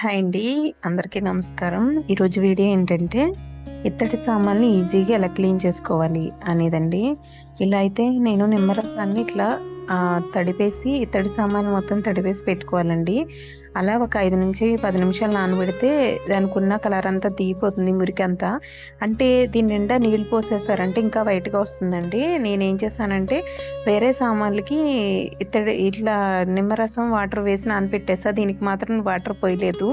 Hi అండి. అందరికీ నమస్కారం. ఈరోజు వీడియో ఏంటంటే, ఇత్తడి సామాన్లు ఈజీగా ఎలా క్లీన్ చేసుకోవాలి అనేదండి. ఇలా అయితే నేను నిమ్మరసాన్ని ఇట్లా తడిపేసి ఇత్తడి సామాను మొత్తం తడిపేసి పెట్టుకోవాలండి. అలా ఒక 5-10 నిమిషాలు నానబెడితే దానికున్న కలర్ అంతా దిగిపోతుంది, మురికంతా. అంటే దీని నిండా నీళ్ళు పోసేసారంటే ఇంకా వైట్‌గా వస్తుందండి. నేనేం చేశానంటే వేరే సామాన్లకి ఇత్తడి ఇట్లా నిమ్మరసం వాటర్ వేసి నానబెట్టేసా. దీనికి మాత్రం వాటర్ పోయలేదు.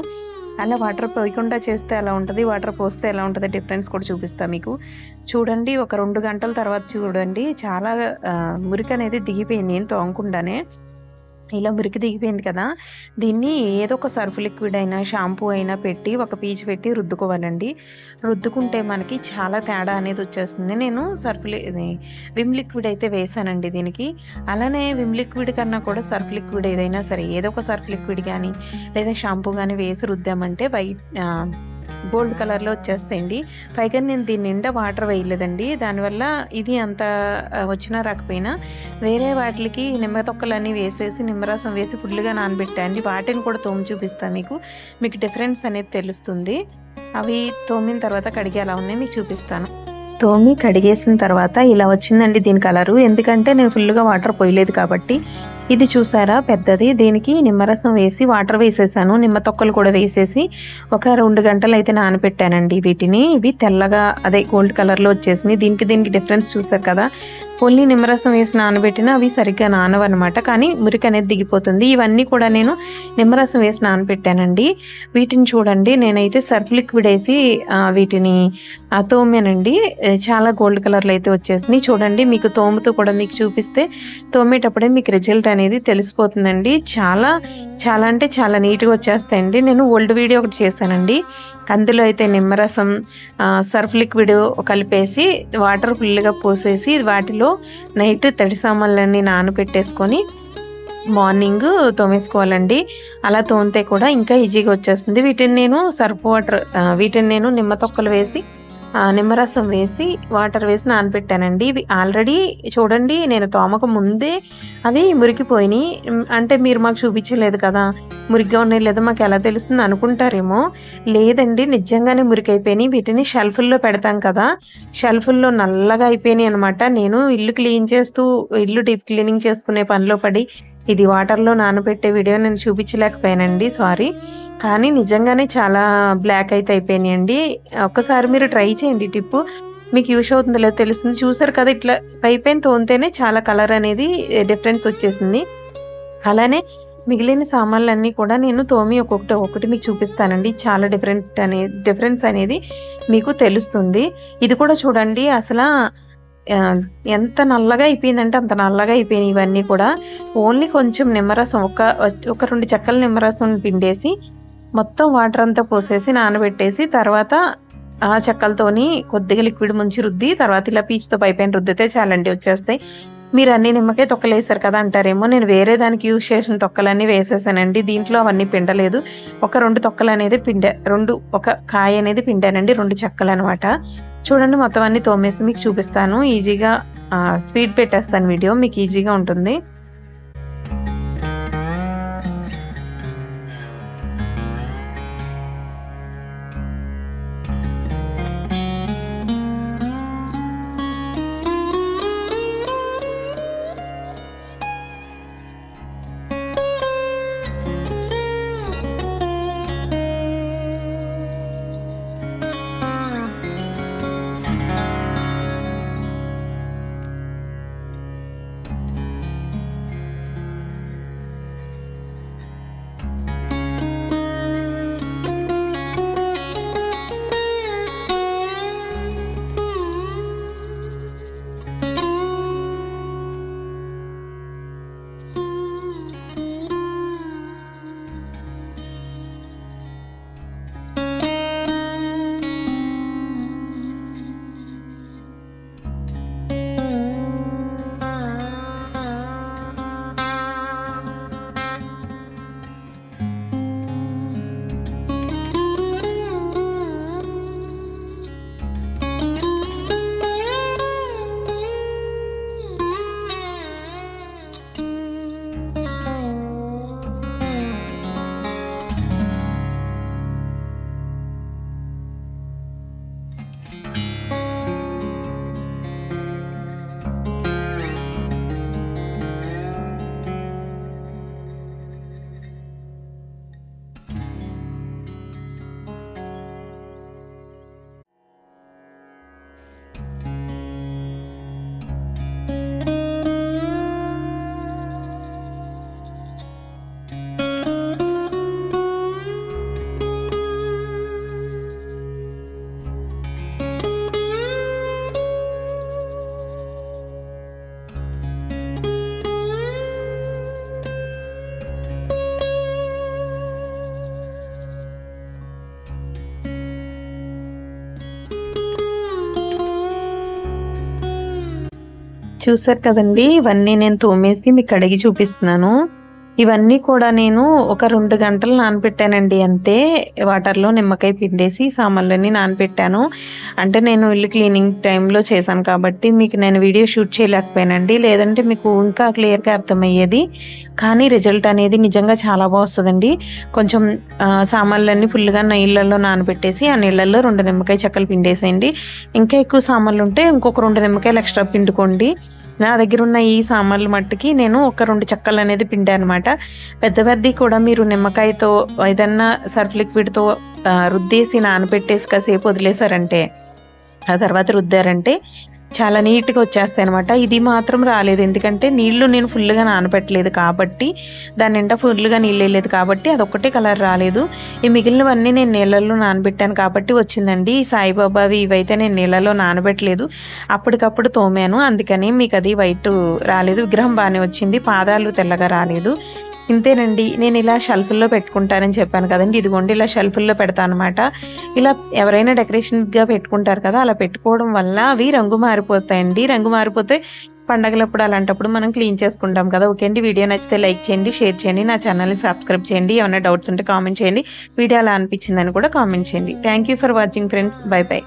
అలా వాటర్ పోయకుండా చేస్తే ఎలా ఉంటది, వాటర్ పోస్తే ఎలా ఉంటదో డిఫరెన్స్ కూడా చూపిస్తా మీకు. చూడండి, ఒక 2 గంటల తర్వాత చూడండి చాలా మురికనేది దిగిపోయింది నేను తోమకుండానే. ఇలా మురికి దిగిపోయింది కదా! దీన్ని ఏదో ఒక సర్ఫ్ లిక్విడ్ అయినా, షాంపూ అయినా పెట్టి ఒక పీచు పెట్టి రుద్దుకోవాలండి. రుద్దుకుంటే మనకి చాలా తేడా అనేది వచ్చేస్తుంది. నేను విమ్ లిక్విడ్ అయితే వేశానండి దీనికి. అలానే విమ్ లిక్విడ్ కన్నా కూడా సర్ఫ్ లిక్విడ్ ఏదైనా సరే, ఏదో ఒక సర్ఫ్ లిక్విడ్ గానీ, లేదా షాంపూ గానీ వేసి రుద్దామంటే గోల్డ్ కలర్‌లో వచ్చేస్తాయండి. పైగా నేను దీని నిండా వాటర్ వేయలేదండి. దానివల్ల ఇది అంత వచ్చినా రాకపోయినా వేరే వాటిలకి నిమ్మ తొక్కలన్నీ వేసేసి నిమ్మరసం వేసి ఫుల్లుగా నానబెట్టా అండి. వాటిని కూడా తోమి చూపిస్తా మీకు. మీకు డిఫరెన్స్ అనేది తెలుస్తుంది. అవి తోమిన తర్వాత కడిగి ఎలా ఉన్నాయో మీకు చూపిస్తాను. తోమి కడిగేసిన తర్వాత ఇలా వచ్చిందండి దీని కలరు. ఎందుకంటే నేను ఫుల్లుగా వాటర్ పోయలేదు కాబట్టి. ఇది చూసారా పెద్దది, దీనికి నిమ్మరసం వేసి వాటర్ వేసేసాను. నిమ్మ తొక్కలు కూడా వేసేసి ఒక 2 గంటలైతే నానబెట్టానండి వీటిని. ఇవి తెల్లగా అదే గోల్డ్ కలర్‌లో వచ్చేసినాయి. దీనికి డిఫరెన్స్ చూసారు కదా! ఓన్లీ నిమ్మరసం వేసి నానబెట్టినా అవి సరిగ్గా నానవనమాట. కానీ మురికి అనేది దిగిపోతుంది. ఇవన్నీ కూడా నేను నిమ్మరసం వేసి నానబెట్టానండి. వీటిని చూడండి, నేనైతే సర్ఫ్ లిక్విడ్ వేసి వీటిని తోమానండి. చాలా గోల్డ్ కలర్‌లో అయితే వచ్చేసినాయి. చూడండి, మీకు తోముతూ కూడా మీకు చూపిస్తే తోమేటప్పుడే మీకు రిజల్ట్ అనేది తెలిసిపోతుందండి. చాలా చాలా అంటే చాలా నీట్‌గా వచ్చేస్తాయండి. నేను ఓల్డ్ వీడియో ఒకటి చేశానండి. అందులో అయితే నిమ్మరసం, సర్ఫ్ లిక్విడ్ కలిపేసి వాటర్ ఫుల్‌గా పోసేసి వాటిలో నైట్ తడి సామాన్లన్నీ నానబెట్టేసుకొని మార్నింగ్ తోమేసుకోవాలండి. అలా తోమితే కూడా ఇంకా ఈజీగా వచ్చేస్తుంది. వీటిని నేను నిమ్మ తొక్కలు వేసి నిమ్మరసం వేసి వాటర్ వేసి నానబెట్టానండి. ఇవి ఆల్రెడీ చూడండి, నేను తోమక ముందే అవి మురికిపోయినాయి. అంటే మీరు మాకు చూపించలేదు కదా, మురికిగా ఉన్నాయి లేదా మాకు ఎలా తెలుస్తుంది అనుకుంటారేమో. లేదండి, నిజంగానే మురికైపోయినాయి. వీటిని షెల్ఫుల్లో పెడతాం కదా, షెల్ఫుల్లో నల్లగా అయిపోయినాయి అనమాట. నేను ఇల్లు డీప్ క్లీనింగ్ చేసుకునే పనిలో పడి ఇది వాటర్లో నానబెట్టే వీడియో నేను చూపించలేకపోయానండి, సారీ. కానీ నిజంగానే చాలా బ్లాక్ అయితే అయిపోయినాయండి. ఒక్కసారి మీరు ట్రై చేయండి టిప్పు, మీకు యూస్ అవుతుందో లేదో తెలుస్తుంది. చూసారు కదా, ఇట్లా పైపైన తోమితేనే చాలా కలర్ అనేది డిఫరెన్స్ వచ్చేసింది. అలానే మిగిలిన సామాన్లన్నీ కూడా నేను తోమి ఒక్కొక్కటి మీకు చూపిస్తానండి. చాలా డిఫరెన్స్ అనేది మీకు తెలుస్తుంది. ఇది కూడా చూడండి, అసలు ఎంత నల్లగా అయిపోయిందంటే అంత నల్లగా అయిపోయినాయి ఇవన్నీ కూడా. ఓన్లీ కొంచెం నిమ్మరసం ఒక 2 చెక్కల నిమ్మరసం పిండేసి మొత్తం వాటర్ అంతా పోసేసి నానబెట్టేసి తర్వాత ఆ చెక్కలతోని కొద్దిగా లిక్విడ్ ముంచి రుద్ది తర్వాత ఇలా పీచుతో పైపైన రుద్దితే చాలండి, వచ్చేస్తాయి. మీరు అన్ని నిమ్మకాయ తొక్కలు వేసారు కదా అంటారేమో. నేను వేరే దానికి యూజ్ చేసిన తొక్కలన్నీ వేసేసానండి. దీంట్లో అవన్నీ పిండలేదు. ఒక 2 తొక్కలు అనేది ఒక కాయ అనేది పిండానండి, 2 చెక్కలు అనమాట. చూడండి, మొత్తం అన్ని తోమేసి మీకు చూపిస్తాను. ఈజీగా స్పీడ్ పెట్టేస్తాను వీడియో, మీకు ఈజీగా ఉంటుంది. చూసారు కదండి, ఇవన్నీ నేను తోమేసి మీకు కడిగి చూపిస్తున్నాను. ఇవన్నీ కూడా నేను ఒక 2 గంటలు నానబెట్టానండి అంతే. వాటర్‌లో నిమ్మకాయ పిండేసి సామాన్లన్నీ నానబెట్టాను. అంటే నేను ఇల్లు క్లీనింగ్ టైంలో చేశాను కాబట్టి మీకు నేను వీడియో షూట్ చేయలేకపోయానండి. లేదంటే మీకు ఇంకా క్లియర్‌గా అర్థమయ్యేది. కానీ రిజల్ట్ అనేది నిజంగా చాలా వస్తదండి. కొంచెం సామాన్లన్నీ ఫుల్‌గా నీళ్ళల్లో నానబెట్టేసి ఆ నీళ్ళల్లో 2 నిమ్మకాయ చెక్కలు పిండేసేయండి. ఇంకా ఎక్కువ సామాన్లుంటే ఇంకొక 2 నిమ్మకాయలు ఎక్స్ట్రా పిండుకోండి. నా దగ్గరున్న ఈ సామాన్లు మట్టుకి నేను ఒక 2 చెక్కలనేది పిండానమాట. పెద్దది కూడా మీరు నిమ్మకాయతో ఏదన్నా సర్ఫ్ లిక్విడ్‌తో రుద్దేసి నానబెట్టేసి కాసేపు వదిలేసారంటే, ఆ తర్వాత రుద్దారంటే చాలా నీట్‌గా వచ్చేస్తాయనమాట. ఇది మాత్రం రాలేదు. ఎందుకంటే నీళ్లు నేను ఫుల్‌గా నానబెట్టలేదు కాబట్టి, దాని నిండా ఫుల్‌గా నీళ్ళేయలేదు కాబట్టి అదొక్కటే కలర్ రాలేదు. ఈ మిగిలినవన్నీ నేను నీళ్ళల్లో నానబెట్టాను కాబట్టి వచ్చిందండి. ఈ సాయిబాబావి ఇవైతే నేను నీళ్ళలో నానబెట్టలేదు. అప్పటికప్పుడు తోమాను. అందుకని మీకది వైట్ రాలేదు. విగ్రహం బానే వచ్చింది. పాదాలు తెల్లగా రాలేదు. ఇంతేనండి. నేను ఇలా షెల్ఫ్‌ల్లో పెట్టుకుంటానని చెప్పాను కదండీ! ఇదిగోండి ఇలా షెల్ఫ్‌ల్లో పెడతానమాట. ఇలా ఎవరైనా డెకరేషన్‌గా పెట్టుకుంటారు కదా! అలా పెట్టుకోవడం వల్ల అవి రంగు మారిపోతాయండి. రంగు మారిపోతే పండగలప్పుడు అలాంటప్పుడు మనం క్లీన్ చేసుకుంటాం కదా! ఓకే అండి. వీడియో నచ్చితే లైక్ చేయండి, షేర్ చేయండి. నా ఛానల్‌ని సబ్స్క్రైబ్ చేయండి. ఏమైనా డౌట్స్ ఉంటే కామెంట్ చేయండి. వీడియో ఎలా అనిపించిందని కూడా కామెంట్ చేయండి. Thank you for watching friends. By by.